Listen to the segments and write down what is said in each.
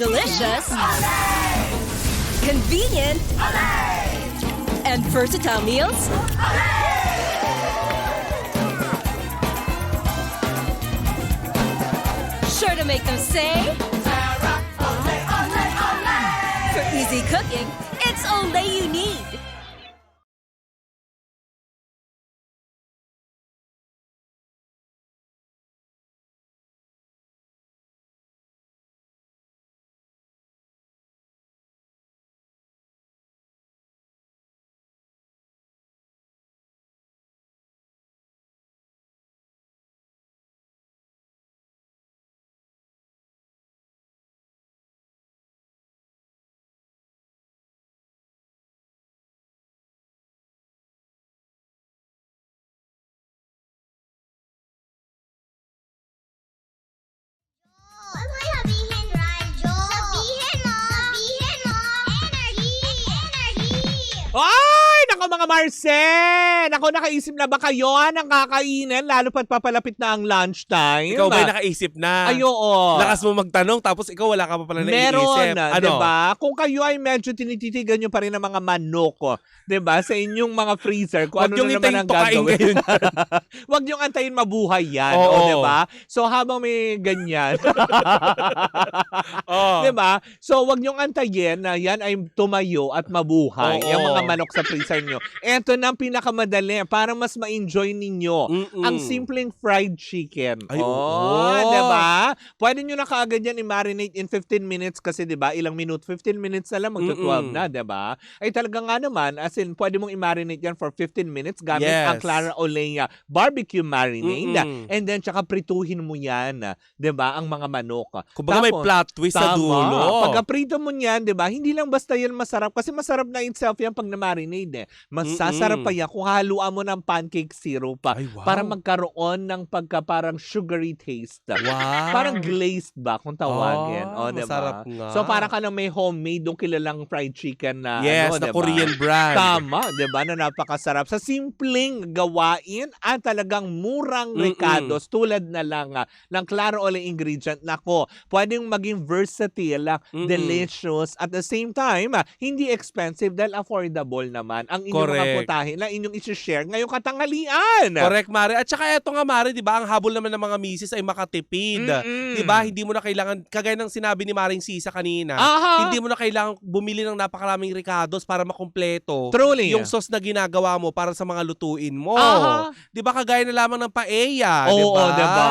delicious, convenient, and versatile meals? Sure to make them say, for easy cooking, it's Olay you need. Huwag mo sabihin, Radyo. Sabihin mo. Sabihin mo. Energy. Energy. Ay! Nako mga Marcel! Nako, nakaisip na ba kayo ng kakainin lalo pat papalapit na ang lunchtime? Ikaw ba'y nakaisip na? Ay, oo. Lakas mo magtanong tapos ikaw wala ka pa pala Meron, naiisip. Ano? diba? Kung kayo ay medyo tinititigan nyo pa rin ang mga manok, diba? Sa inyong mga freezer, kung Huwag ano yung na naman hintayin ang pakain gagawin. kayo na. Huwag niyong antayin mabuhay yan, Oo. diba? So habang may ganyan, Oh. diba? So wag niyong antayin na yan ay tumayo at mabuhay, Oo. yung mga manok sa freezer nyo. Ito na ang pinakamadali para mas ma-enjoy ninyo. Mm-mm. Ang simpleng fried chicken. Ay, oo. Diba? Pwede nyo na kaagad yan i-marinate in 15 minutes kasi diba, ilang minute? 15 minutes na lang, magto-12 na, diba? Ay talaga nga naman, as in, pwede mong i-marinate yan for 15 minutes gamit Yes. ang Clara Olea barbecue marinade. Mm-mm. And then, tsaka prituhin mo yan, diba, ang mga manok. Kumbaga may Tapos, plot twist sa dulo. Pag aprito mo yan, diba, hindi lang basta yan masarap. Kasi masarap na itself yan pag na-marinade. Masasarap pa yan kung haluan mo ng pancake syrup Ay, wow. para magkaroon ng parang sugary taste. Wow. Parang glazed ba kung tawagin. Diba? Masarap nga. So para ka na may homemade yung kilalang fried chicken na Yes, ano, na diba? Korean brand. Tama, 'di ba? Na napakasarap sa simpleng gawain at talagang murang recados tulad na lang ng Clara Ole ingredient. Nako, pwedeng maging versatile, delicious at the same time hindi expensive dahil affordable naman ang inyong mga Correct. putahe na inyong i-share ngayong katanghalian. Correct, Mare. At saka eto nga, Mare, di ba, ang habol naman ng mga misis ay makatipid. Di ba, hindi mo na kailangan, kagaya ng sinabi ni Maring Sisa kanina, Aha. hindi mo na kailangan bumili ng napakaraming ricados para makumpleto Truly. yung sauce na ginagawa mo para sa mga lutuin mo. Aha. Di ba, kagaya na lamang ng paella, di Oo, ba? diba?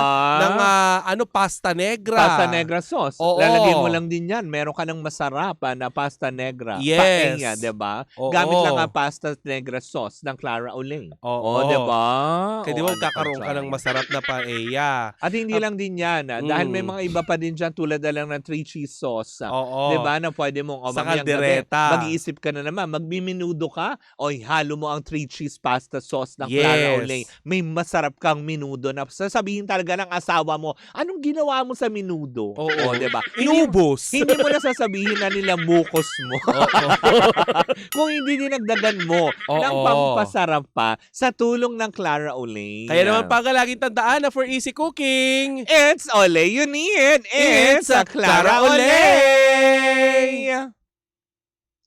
Ng pasta negra. Pasta negra sauce. Oo. Lalagay mo lang din yan. Meron ka ng masarap na pasta negra. Yes. Paella, diba? Oo. Gamit lang ang pasta negra sauce ng Clara Ole. Oo. Diba? Kaya di Oo, ba, ano magkakaroon ka dyan? ng masarap na paella. At hindi lang din yan. Dahil may mga iba pa din dyan tulad na lang ng 3 cheese sauce. Oo. Diba? Na pwede mong Sa mamayang kaldereta. gabi, mag-iisip ka na naman. Magmiminudo ka o halo mo ang 3 cheese pasta sauce ng Clara Yes. Ole. May masarap kang minudo na sasabihin talaga ng asawa mo, anong ginawa mo sa minudo? Oo. Diba? Inubos. Hindi mo na sasabihin na nila mukos mo. Kung hindi dinagdagan mo ng Oo. pampasarap pa sa tulong ng Clara Ole. Kaya naman laging tandaan na for easy cooking, It's Ole you need. It's a Clara Clara Ole.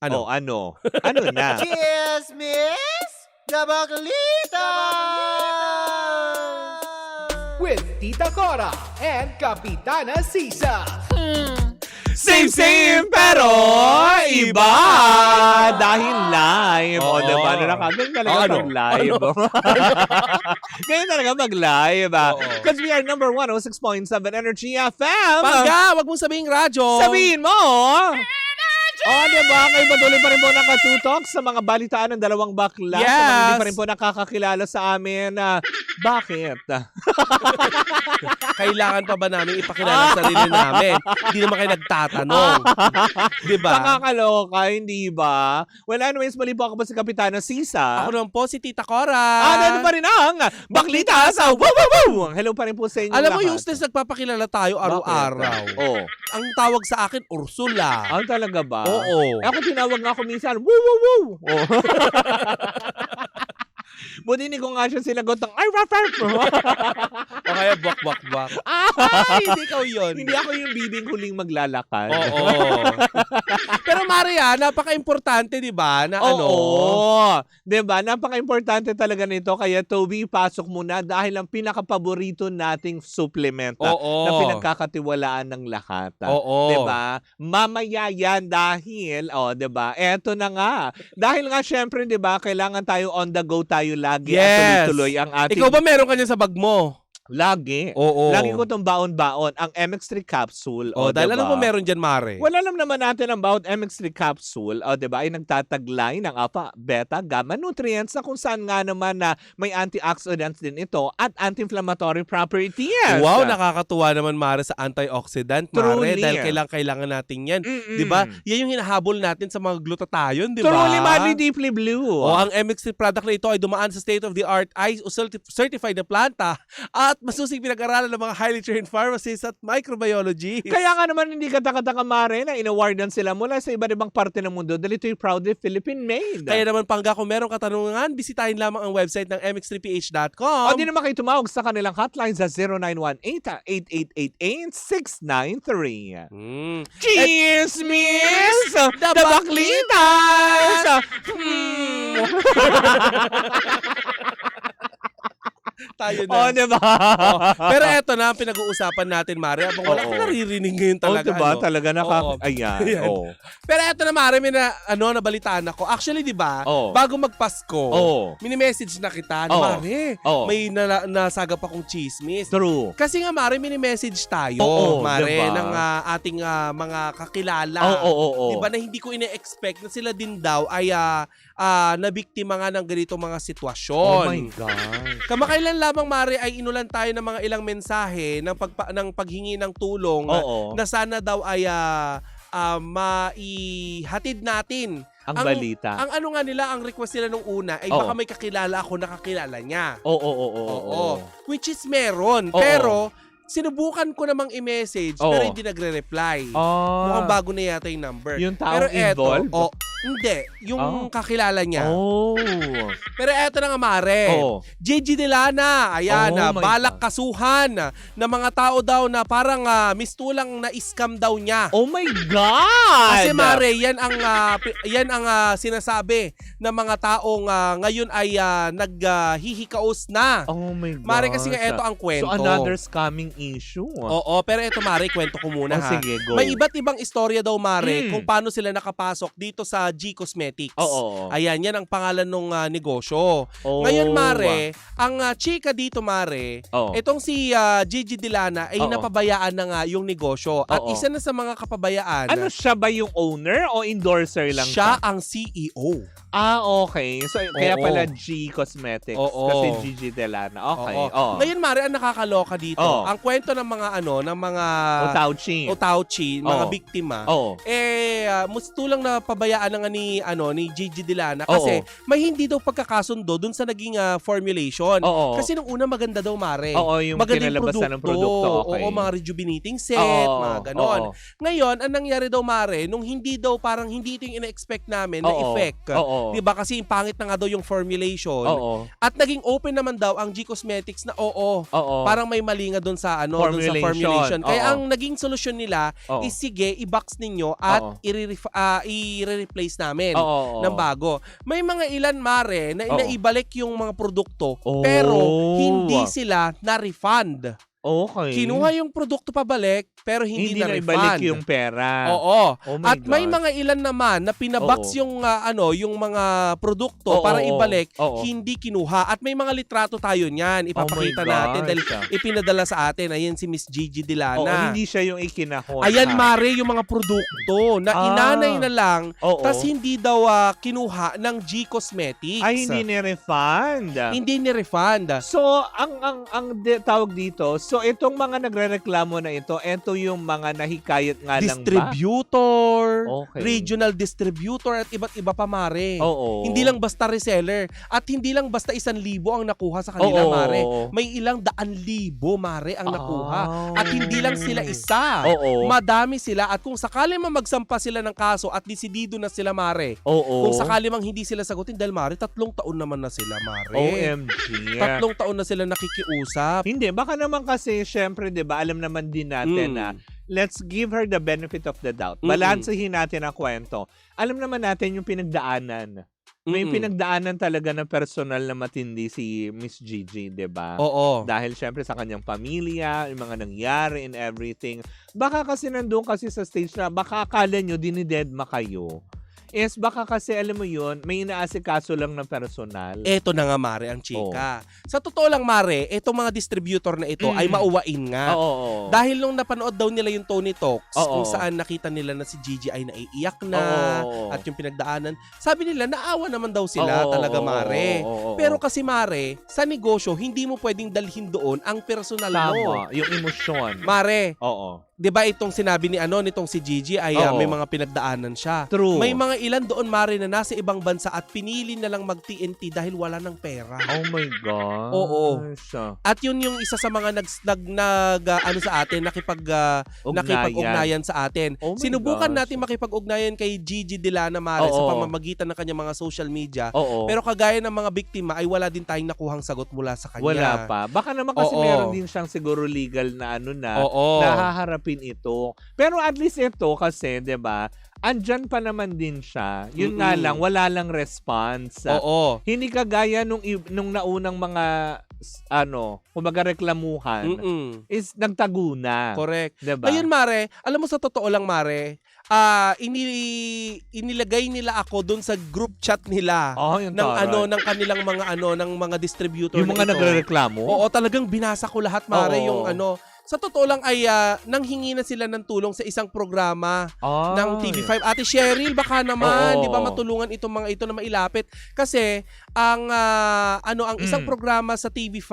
ano? Oh, ano? Ano na? Cheers, Miss Dabaglita! With Tita Cora and Kapitana Sisa. Same pero iba. Dahil live. O, Oo. diba? Ganyan talaga Ano? mag-live. Ganyan talaga mag-live. Oo. Because we are number 106.7 Energy FM. Pagka, wag mong sabihing radyo. Sabihin mo. Diba? Kayo patuloy pa rin po nakatutok sa mga balitaan ng dalawang bakla. Sa mga hindi Yes. pa rin po nakakakilala sa amin. Bakit? Kailangan pa ba namin ipakilala ang sarili namin? Hindi naman kayo nagtatanong. Di ba? Nakakaloka, hindi ba? Well, anyways, mali po ako po si Kapitana Sisa. Ako naman po si Tita Cora. Ano pa rin ang Baklita sa Woo Woo Woo! Hello pa rin po sa inyo Alam mo, lahat. useless nagpapakilala tayo araw-araw. Oh. Ang tawag sa akin, Ursula. Talaga ba? Oo. Ako tinawag nga ako minsan, Woo Woo Woo! Oh. Buti hindi ko nga siya sinagot ng ay, rap, rap. O kaya buwak-buwak-buwak. Ay, hindi ikaw yun. Hindi ako yung bibing huling maglalakad. Oo. Pero Maria, napaka-importante, di ba? Na ano? Oo. Diba? Napaka-importante talaga nito. Kaya Toby, pasok muna dahil ang pinaka-paborito nating supplement Oo. na pinagkakatiwalaan ng lahat. Oo. Diba? Mamaya yan dahil, diba? Eto na nga. Dahil nga syempre, diba, kailangan tayo on the go tayo lagi at tuloy-tuloy ang ating... Ikaw ba meron ka niyan sa bag mo? Lagi. Oo. Lagi ko itong baon-baon. Ang MX3 capsule. Dahil diba? ano po meron dyan, Mare? Wala alam naman natin ang bawat MX3 capsule, diba, ay nagtataglay ng alpha, beta, gamma nutrients na kung saan nga naman na may antioxidants din ito at anti-inflammatory properties. Wow, nakakatuwa naman, Mare, sa antioxidant, Mare. Truly. Dahil kailangan natin yan. Di ba? Yan yung hinahabol natin sa mga glutathione, di ba? Truly, Madly Deeply Blue. Ang MX3 product na ito ay dumaan sa state-of-the-art ISO certified na planta at masusing pinag-aralan ng mga highly trained pharmacists at microbiologists. Kaya nga naman hindi katakataka, Mare, na in-awardan sila mula sa iba't ibang parte ng mundo dahil ito'y proudly Philippine-made. Kaya naman, Pangga, kung merong katanungan, bisitahin lamang ang website ng mx3ph.com. O di naman kayo tumawag sa kanilang hotline sa 0918-8888-693. Chismis! The Baklitas! Tayo na. Diba? Pero eto na ang pinag-uusapan natin, Mare. Abang wala kang naririnig ngayon talaga. Diba? Ano? Talaga Ayan. Ayan. Pero eto na, Mare, may nabalitaan ako. Actually, di ba, bago magpasko, mini-message na kita, Mare, may nasagap akong chismis. True. Kasi nga, Mare, mini-message tayo, Mare, diba? ng ating mga kakilala. Diba, na hindi ko ine-expect na sila din daw ay nabiktima nga ng ganito mga sitwasyon. Oh my God. Kamakailan lamang, Mare, ay inulan tayo ng mga ilang mensahe ng paghingi ng tulong na sana daw ay maihatid natin. Ang balita. Ang ano nga nila, ang request nila nung una ay baka may kakilala ako na kakilala niya. Oo. Which is meron. Pero sinubukan ko namang i-message pero hindi nagre-reply. Mukhang bago na yata yung number. Yung pero taong involved? Hindi. Yung kakilala niya. Pero eto na nga, Mare. Gigi Delana. Ayan, balak kasuhan ng mga tao daw na parang mistulang na-scam daw niya. Oh my God! Kasi, Mare, yan ang sinasabi ng mga taong ngayon ay naghihikaos na. Oh my God. Mare, kasi nga eto ang kwento. So another scamming issue. Oo, pero eto, Mare, kwento ko muna ha. Sige, go. May iba't ibang istorya daw, Mare, kung paano sila nakapasok dito sa G Cosmetics. Ayan, yan ang pangalan ng negosyo. Ngayon, Mare, ang chika dito, Mare, itong si Gigi Delana ay napabayaan na nga yung negosyo. At isa na sa mga kapabayaan. Ano, siya ba yung owner o endorser lang siya? Siya ang CEO. Okay. So, kaya pala G Cosmetics. Kasi Gigi Delana. Okay. Ngayon, Mare, ang nakakaloka dito, ang kwento ng mga ng mga Otauchi, mga biktima, mustulang na pabayaan na nga ni Gigi Delana kasi may hindi daw pagkakasundo dun sa naging formulation. Kasi nung una maganda daw, Mare. Yung kinalabasan ng produkto. Okay. Mga rejuvenating set, mga ganon. Ngayon, ang nangyari daw, Mare, nung hindi daw parang hindi ito yung ina-expect namin na effect. Diba? Kasi pangit na nga daw yung formulation. At naging open naman daw ang G Cosmetics na parang may mali nga doon sa dun sa formulation. Kaya ang naging solusyon nila is sige, i-box ninyo at i-replace namin ng bago. May mga ilan, Mare, na inaibalik yung mga produkto pero hindi sila na-refund. Okay. Kinuha yung produkto pabalik pero hindi na refund. Ibalik yung pera. At may mga ilan naman na pinabox yung yung mga produkto para ibalik, hindi kinuha. At may mga litrato tayo niyan, ipapakita natin dahil ipinadala sa atin. Ayan si Miss Gigi Delana. Hindi siya yung ikinahon. Ayan, Mare, yung mga produkto na inanay na lang tas hindi daw kinuha ng G Cosmetics. Ay, hindi ni-refund. Hindi ni-refund. So, ang tawag dito, So itong mga nagrereklamo na ito yung mga nahikayat nga lang ba? Distributor, Okay. regional distributor at iba't iba pa, Mare. Oo. Hindi lang basta reseller at hindi lang basta 1,000 ang nakuha sa kanila, Oo. Mare. May ilang 100,000, Mare, ang nakuha. At hindi lang sila isa. Oo. Madami sila at kung sakali man magsampa sila ng kaso at desidido na sila, Mare. Oo. Kung sakali mang hindi sila sagutin dahil, Mare, 3 taon naman na sila, Mare. OMG. 3 taon na sila nakikiusap. Hindi, baka naman kasi, syempre, di ba, alam naman din natin na let's give her the benefit of the doubt. Balansehin natin ang kwento. Alam naman natin yung pinagdaanan. May pinagdaanan talaga ng personal na matindi si Miss Gigi, di ba? Oo. Dahil syempre sa kanyang pamilya, yung mga nangyari and everything. Baka kasi nandun kasi sa stage na baka akala nyo dinidedma kayo. Yes, baka kasi alam mo yun, may inaasikaso lang ng personal. Eto na nga, Mare, ang chika. Sa totoo lang, Mare, etong mga distributor na ito ay mauwain nga. Oo. Dahil nung napanood daw nila yung Tony Talks, Oo. kung saan nakita nila na si Gigi ay naiiyak na, Oo. at yung pinagdaanan, sabi nila, naawa naman daw sila talaga, Mare. Oo. Pero kasi, Mare, sa negosyo, hindi mo pwedeng dalhin doon ang personal mo. Tama, yung emosyon. Mare, Oo. 'di ba itong sinabi ni nitong si Gigi ay Oo. may mga pinagdaanan siya. True. May mga ilan doon, Mare, na nasa ibang bansa at pinili na lang mag-TNT dahil wala ng pera. Oh my God. Oo. At yun yung isa sa mga ano sa atin, nakipag-ugnayan sa atin. Oh my Sinubukan gosh. natin makipag-ugnayan kay Gigi Delana, Mare, sa Oo. pamamagitan ng kanyang mga social media. Oo. Pero kagaya ng mga biktima ay wala din tayong nakuhang sagot mula sa kanya. Wala pa. Baka naman kasi Oo. meron din siyang siguro legal na Oo. nahaharapin ito. Pero at least ito kasi, 'di ba? Andyan pa naman din siya. Yun nga lang, wala lang response. Oo. Hindi kagaya nung naunang mga kumbaga reklamuhan is nagtago na. Correct. 'Di ba? Ngayon, Mare, alam mo sa totoo lang, Mare, inilagay nila ako doon sa group chat nila. Yung ng taray. ng kanilang mga ng mga distributor Yung mga na ito. nagrereklamo? Oo, talagang binasa ko lahat, Mare, Oo. yung sa totoo lang ay nanghingi na sila ng tulong sa isang programa ng TV5. Ate Cheryl, baka naman, Oo. di ba, matulungan itong mga ito na mailapit. Kasi ang isang programa sa TV5,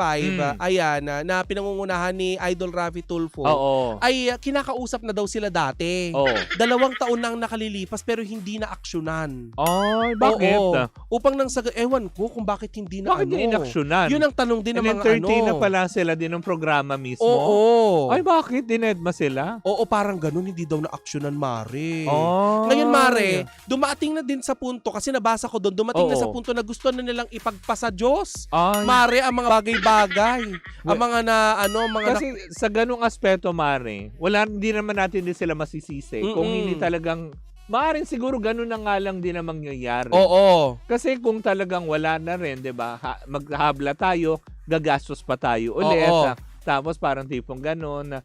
ayan, na pinangungunahan ni Idol Rafi Tulfo, Oo. ay kinakausap na daw sila dati. Oo. 2 taon nang nakalilipas pero hindi na aksyonan. Ay, bakit? Oo. Upang nang ewan ko kung bakit hindi na Bakit hindi inaksyonan? Yun ang tanong din ng mga entertain na pala sila din ng programa mismo? Oo. Ay, bakit? Dinedma sila? Oo, parang ganun, hindi daw na-aksyonan, Mare. Oh. Ngayon, Mare, dumating na din sa punto, kasi nabasa ko doon, dumating na Oo. sa punto na gusto na nilang ipagpasa Diyos. Ay. Mare, ang mga bagay-bagay. Ang mga Kasi sa ganung aspeto, Mare, hindi naman natin din sila masisisi. Kung hindi talagang, maaaring siguro ganun na nga lang din ang mangyayari. Oo. Kasi kung talagang wala na rin, di ba, maghabla tayo, gagastos pa tayo ulit. Oo. Tapos parang tipong ganun.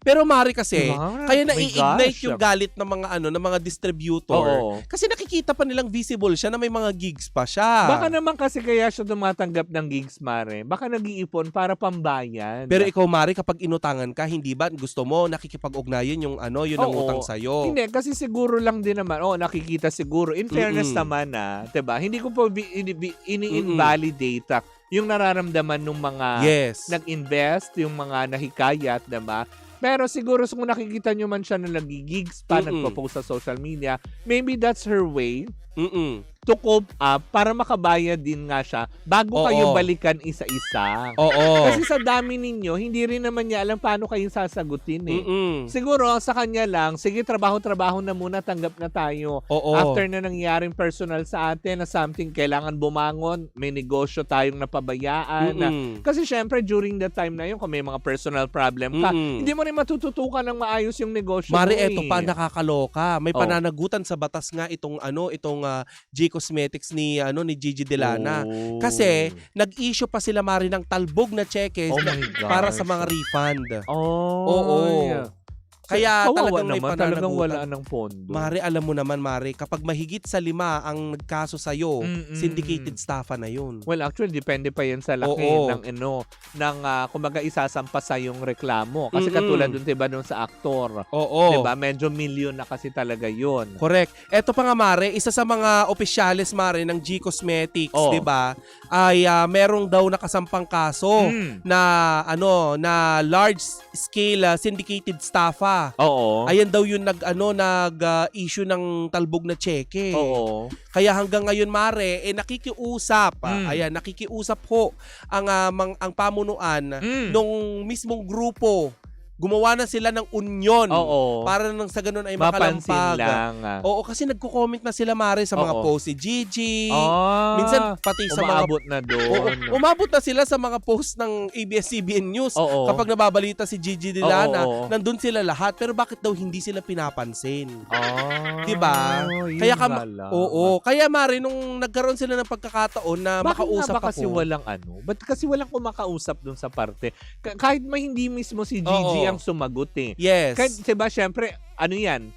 Pero Mare kasi, Diba? kaya My nai-ignite gosh. yung galit ng mga distributor. Oo. Kasi nakikita pa nilang visible siya na may mga gigs pa siya. Baka naman kasi kaya siya tumatanggap ng gigs, Mare. Baka nag-iipon para pambayan. Pero ikaw, Mare, kapag inutangan ka, hindi ba gusto mo nakikipag-ugnayan yung yun ang Oo. utang sa'yo? Hindi, kasi siguro lang din naman, nakikita siguro. In fairness naman diba? Hindi ko po ini-invalidate yung nararamdaman ng mga Yes. nag-invest, yung mga nahikayat, diba? Pero siguro kung nakikita nyo man siya na nag-gigs pa, nagpo-post sa social media, maybe that's her way to cope up para makabayad din nga siya bago kayo balikan isa-isa. Oo. Kasi sa dami ninyo, hindi rin naman niya alam paano kayong sasagutin eh. Siguro sa kanya lang, sige, trabaho-trabaho na muna, tanggap na tayo. Oo. After na nangyaring personal sa atin na something kailangan bumangon, may negosyo tayong napabayaan. Kasi syempre during the time na yun, kung may mga personal problem ka, hindi mo rin matututukan ng maayos yung negosyo Mare, mo eto pa, nakakaloka. May Oh. pananagutan sa batas nga itong G Cosmetics ni Gigi Delana. Oh. Kasi nag-issue pa sila, Mare, ng talbog na cheques Oh my para gosh. sa mga refund. Oh. Oo. Kaya Kawawa talagang may naman, talagang wala pananagutan. ng pondo. Mare, alam mo naman, Mare, kapag mahigit sa 5 ang nagkaso sa'yo, syndicated staffa na yun. Well, actually, depende pa yan sa laki Oo. ng kumbaga isasampa sa yung reklamo. Kasi katulad dun, diba, dun sa aktor. Oo. Diba, medyo milyon na kasi talaga yun. Correct. Eto pa nga, Mare, isa sa mga opisyalis, Mare, ng G Cosmetics, Oh. 'di ba? ay merong daw nakasampang kaso na large scale syndicated staffa. Oo. Ayan daw yung nag-issue ng talbog na cheque. Oo. Kaya hanggang ngayon mare nakikiusap. Nakikiusap ho ang pamunuan nung mismong grupo. Gumawa na sila ng union para nang sa ganun ay Mapansin makalampag. lang. Oo, kasi nagko-comment na sila mare sa mga post si Gigi. Minsan pati sa mga umaabot na doon. umabot na sila sa mga post ng ABS-CBN News. Kapag nababalita si Gigi Delana, nandun sila lahat. Pero bakit daw hindi sila pinapansin? Diba? Kaya kaya mare nung nagkaroon sila ng pagkakataon na makausap ba kasi ako. Ba't kasi walang kumakausap dun sa parte? Kahit may hindi mismo si Gigi ang sumagot eh. Yes. Kahit, diba, syempre, ano yan?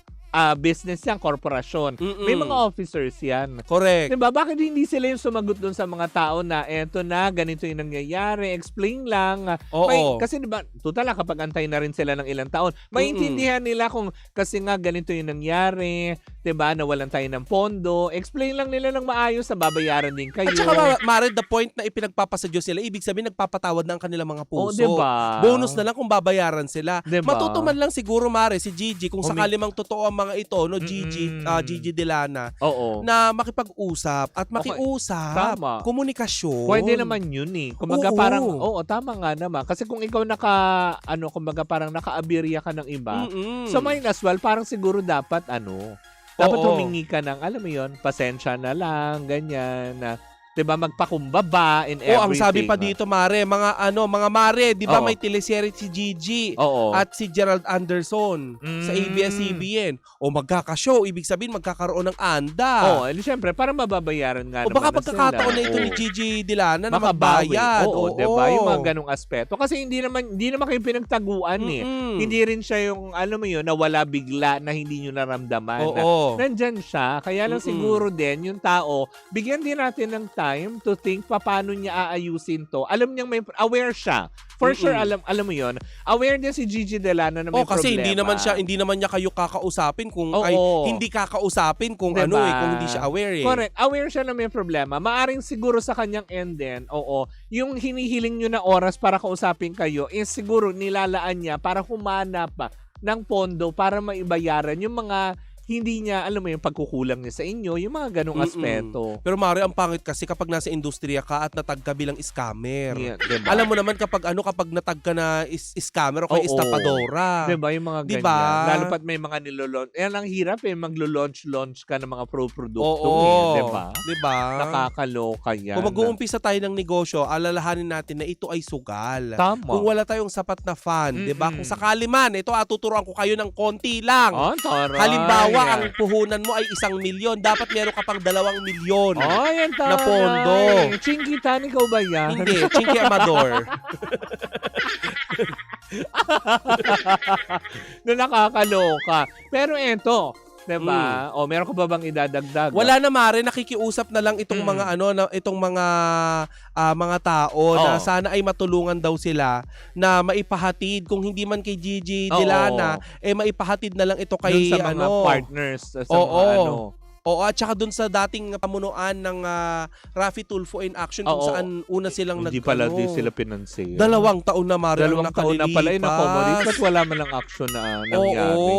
Business yan, korporasyon. May mga officers yan. Correct. Diba? Bakit hindi sila yung sumagot dun sa mga tao na eto na, ganito yung nangyayari, explain lang. Kasi diba, total lang kapag antay na rin sila ng ilang taon, maintindihan nila kung kasi nga ganito yung nangyari, diba, nawalan tayo ng pondo, explain lang nila ng maayos na babayaran din kayo. At saka, mare, the point na ipinagpapasadyo sila, ibig sabihin nagpapatawad na ang kanilang mga puso. Diba? Bonus na lang kung babayaran sila. Diba? Matutuman lang siguro, mare, si Gigi, kung sakali mang totoo ang mga ito, no, Gigi Delana, na makipag-usap at makiusap. Tama. Komunikasyon. Pwede naman yun eh. Kumbaga parang, tama nga naman. Kasi kung ikaw kumbaga parang naka-abirya ka ng iba, so might as well, parang siguro dapat dapat humingi ka ng, alam mo yun, pasensya na lang, ganyan, na, diba, magpakumbaba in everything. Ang sabi pa dito, mare, mga mare, di ba may teleserye si Gigi at si Gerald Anderson sa ABS-CBN. Magkakashow, ibig sabihin magkakaroon ng anda. Siyempre, para mababayaran nga naman baka na pagkakataon na ito ni Gigi Delana na magbayad. Diba, yung mga ganong aspeto. Kasi hindi naman kayo pinagtaguan eh. Hindi rin siya yung, alam mo yun, nawala bigla na hindi nyo naramdaman. Nandyan siya. Kaya lang siguro din, yung tao, bigyan din natin ng time to think paano niya aayusin to. Alam niyang may aware siya. For sure, alam mo yon. Aware din si Gigi Delana na may problema. Kasi hindi naman niya kayo kakausapin kung hindi kakausapin kung diba? Kung hindi siya aware eh. Correct. Aware siya na may problema. Maaring siguro sa kanyang end din, yung hinihiling niyo na oras para kausapin kayo is siguro nilalaan niya para humanap ng pondo para maibayaran yung mga hindi niya, alam mo yung pagkukulang niya sa inyo, yung mga ganong aspeto. Pero mare, ang pangit kasi kapag nasa industriya ka at natag ka bilang scammer. Diba? Alam mo naman kapag natag ka na scammer o kaya estapadora. Diba? Yung mga ganyan. Lalo pat may mga nilolaunch. Yan ang hirap maglo-launch ka ng mga produkto. Diba? Nakakaloka yan. Kung mag-uumpisa tayo ng negosyo, alalahanin natin na ito ay sugal. Tama. Kung wala tayong sapat na fund, diba? Kung sakali man, ito tuturuan ko kayo ng konti lang. Halimbawa, ang puhunan mo ay 1 milyon. Dapat meron ka pang 2 milyon na pondo. Chinky Tan, ikaw ba yan? Hindi, Chinky Amador. Na nakakaloka. Pero eto, diba? Meron ka ba bang idadagdag? Wala na mare, nakikiusap na lang itong mga mga tao na sana ay matulungan daw sila na maipahatid kung hindi man kay Gigi Delana maipahatid na lang ito kay sa mga partners sa mga at saka dun sa dating pamunuan ng Raffy Tulfo in Action kung saan una silang hindi pala di sila pinansin. 2 taon na mare. 2 taon na pala nakomodit at wala man lang action na nangyari.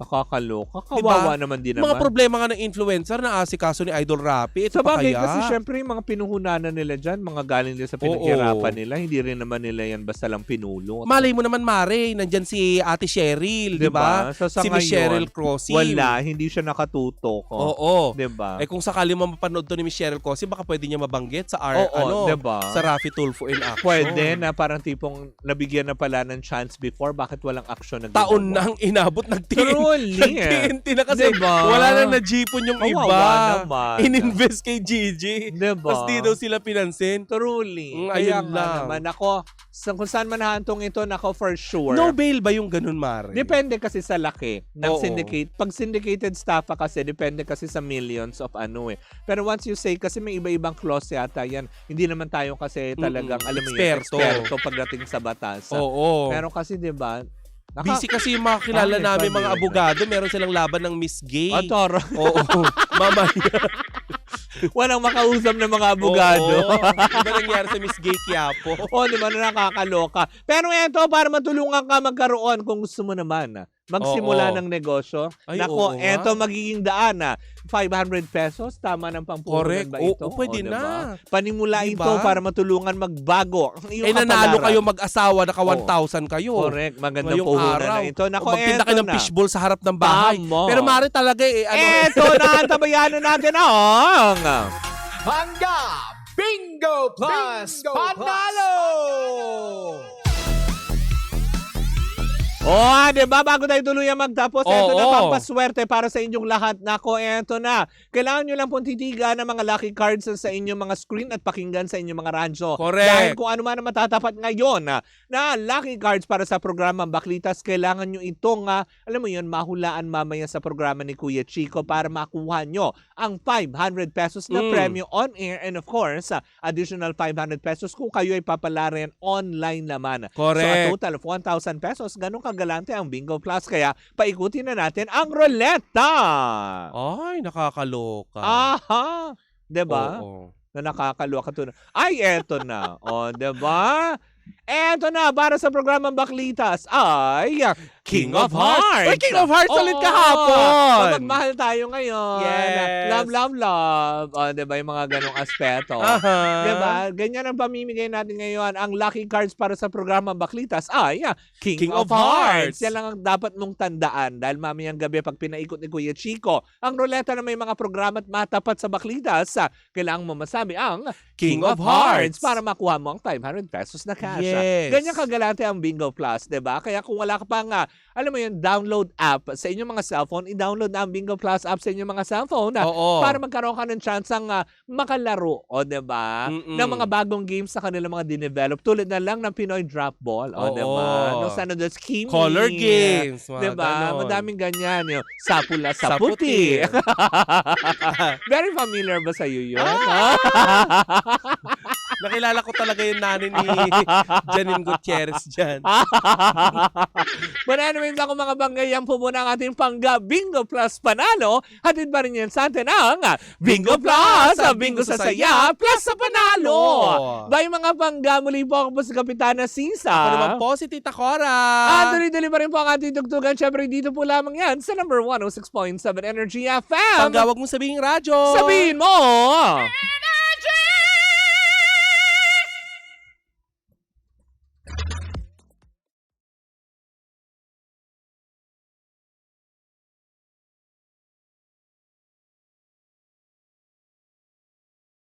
Nakakaloka. Kawawa naman din naman. Mga problema nga ng influencer na asikaso ni Idol Raffy. Ito pa kaya? Kasi syempre yung mga pinuhunanan nila dyan, mga galing nila sa pinaghirapan nila, hindi rin naman nila yan basta lang pinulo. Malay mo naman mare, nandyan si Ate Cheryl, diba? So, si Miss Cheryl Crossing. Wala, hindi siya nakatutok. Diba? Kung sakali mapapanood to ni Miss Cheryl Crossing, baka pwede niya mabanggit sa diba? Sa Raffy Tulfo in Action. Pwede na parang tipong nabigyan na pala ng chance before, bakit walang action na taon na ang inabot, nag-TNT na kasi diba? Wala na na-jeepon yung iba. Naman. In-invest kay Gigi. Diba? Tapos di daw sila pinansin. Truly. Kaya nga naman. Ako, kung saan man hantong ito, for sure. No bail ba yung ganun, Mare? Depende kasi sa laki ng syndicate. Pag syndicated staff kasi, depende kasi sa millions of Pero once you say, kasi may iba-ibang clause yata yan. Hindi naman tayo kasi talagang, alam mo yun, eksperto pagdating sa batas. Pero kasi, diba, busy kasi yung mga kilala namin mga abogado, meron silang laban ng Miss Gay. Toro. Mamaya. Walang makausap ng mga abogado. Oo. Diba nangyari sa Miss Gay Quiapo? O, di ba na nakakaloka? Pero eto, para matulungan ka magkaroon kung gusto mo naman magsimula ng negosyo. Ay, Nako, oo nga. eto magiging daan 500 pesos, tama ng pampuhunan Correct. ba ito? Oo, pwede diba? na. Panimula Diba? ito para matulungan magbago ang iyong Nanalo kapalaran. kayo mag-asawa, naka 1,000 kayo. Correct, magandang Ngayong puhunan araw. na ito. Nako, O magtinda eto kayo ng na. fishbowl sa harap ng bahay. Tama. Pero mari talaga Eto na, tabayanan natin ang... Hangga Bingo Plus Panalo! Diba? Bago tayo tuluyan magtapos, eto na Oo. pampaswerte para sa inyong lahat. Nako, eto na. Kailangan nyo lang pong titigan ng mga lucky cards sa inyong mga screen at pakinggan sa inyong mga radyo. Correct. Dahil kung ano man ang matatapat ngayon na lucky cards para sa programa Baklitas, kailangan nyo itong, alam mo yun, mahulaan mamaya sa programa ni Kuya Chico para makuha nyo ang 500 pesos na premyo on air and of course, additional 500 pesos kung kayo ay papalarin online naman. Correct. So a total of 1,000 pesos, ganun kagalante ang Bingo Plus. Kaya paikutin na natin ang ruleta. Ay, nakakaloka. Aha! Diba? Oo. Na nakakaloka to. Ay, eto na. Diba? Eto na, para sa programang Baklitas ay King of Hearts. Uy, King of Hearts ulit Oo. kahapon. Magmahal tayo ngayon. Yes. Love, love, love. Diba yung mga ganong aspeto? Aha. Diba? Ganyan ang pamimigay natin ngayon. Ang lucky cards para sa programang Baklitas ay King of Hearts. Yan lang ang dapat mong tandaan dahil mamayang gabi pag pinaikot ni Kuya Chico ang ruleta na may mga programa at matapat sa Baklitas, kailangan mo masabi ang King of Hearts para makuha mo ang 500 pesos na cash. Yes. Ganyan kagalante ang Bingo Plus, 'di ba? Kaya kung wala ka pang alam mo yun, download app sa inyong mga cellphone, i-download na ang Bingo Plus app sa inyong mga cellphone Oo. para magkaroon ka ng chance ang makalaro, o 'di ba? Ng mga bagong games sa kanila mga dinevelop tulad na lang ng Pinoy Drop Ball, o 'di ba? Oo. No Sanado Scheme. Color games, mga 'Di ba? ganon. Madaming ganyan, yung sa pula sa Sa puti. puti. Very familiar ba sa iyo 'yun? Nakilala ko talaga yung nanay ni Janine Gutierrez dyan. But anyways, ako mga banggay, yan po muna ang ating pangga Bingo Plus Panalo. Hatid pa rin yan sa atin ang Bingo Plus! Bingo sa saya, plus sa panalo! Bye mga pangga, muli po ako po sa Kapitana Sisa. Ako naman po si Tita Cora. At tuloy-tuloy pa rin po ang ating tugtugan. Siyempre dito po lamang yan sa number 106.7 Energy FM. Panggawag mong sabihin radyo. Sabihin mo!